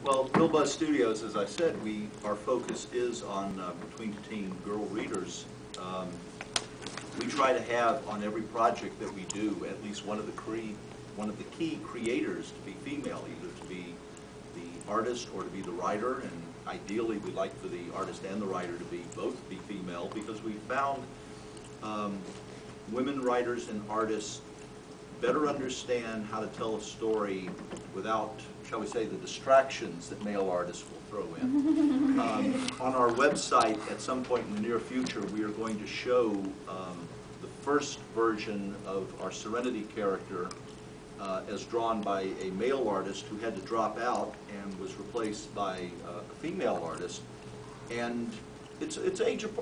Well, Real Buzz Studios, as I said, our focus is on between-teen girl readers. We try to have on every project that we do at least one of the key creators to be female, either to be the artist or to be the writer, and ideally we'd like for the artist and the writer to both be female, because we found women writers and artists better understand how to tell a story without, shall we say, the distractions that male artists will throw in. On our website, at some point in the near future, we are going to show the first version of our Serenity character as drawn by a male artist who had to drop out and was replaced by a female artist. And it's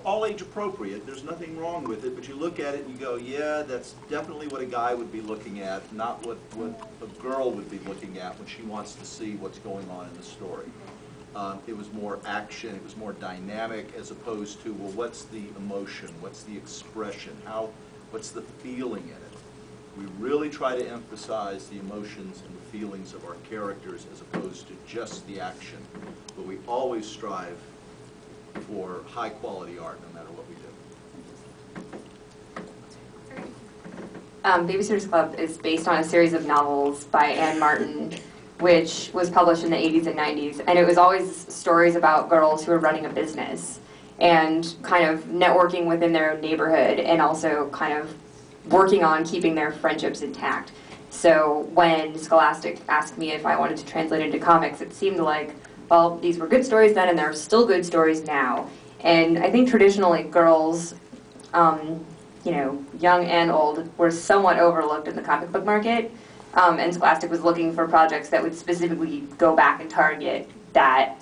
all age appropriate. There's nothing wrong with it, but you look at it and you go, yeah, that's definitely what a guy would be looking at, not what a girl would be looking at when she wants to see what's going on in the story. It was more action, it was more dynamic, as opposed to, well, what's the emotion, what's the expression, what's the feeling in it? We really try to emphasize the emotions and the feelings of our characters as opposed to just the action, but we always strive for high-quality art, no matter what we do. Babysitter's Club is based on a series of novels by Anne Martin, which was published in the 80s and 90s, and it was always stories about girls who were running a business and kind of networking within their own neighborhood and also kind of working on keeping their friendships intact. So when Scholastic asked me if I wanted to translate into comics, it seemed like, well, these were good stories then, and they're still good stories now. And I think traditionally girls, you know, young and old, were somewhat overlooked in the comic book market. And Scholastic was looking for projects that would specifically go back and target that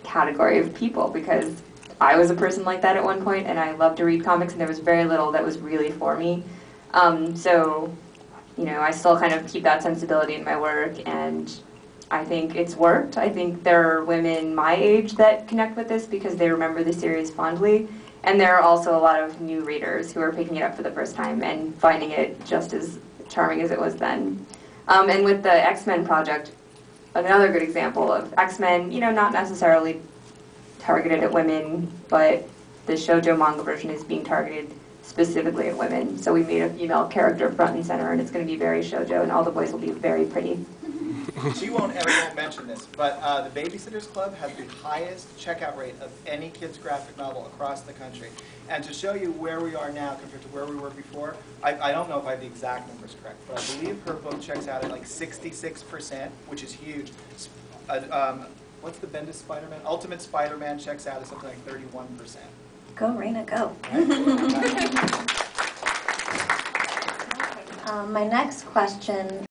category of people, because I was a person like that at one point, and I loved to read comics, and there was very little that was really for me. So, you know, I still kind of keep that sensibility in my work, and I think it's worked. I think there are women my age that connect with this because they remember the series fondly, and there are also a lot of new readers who are picking it up for the first time and finding it just as charming as it was then. And with the X-Men project, another good example of X-Men, you know, not necessarily targeted at women, but the shoujo manga version is being targeted specifically at women. So we made a female character front and center, and it's going to be very shoujo, and all the boys will be very pretty. She won't mention this, but the Babysitter's Club has the highest checkout rate of any kids' graphic novel across the country. And to show you where we are now compared to where we were before, I don't know if I have the exact numbers correct, but I believe her book checks out at like 66%, which is huge. What's the Bendis Spider-Man? Ultimate Spider-Man checks out at something like 31%. Go, Raina, go. My next question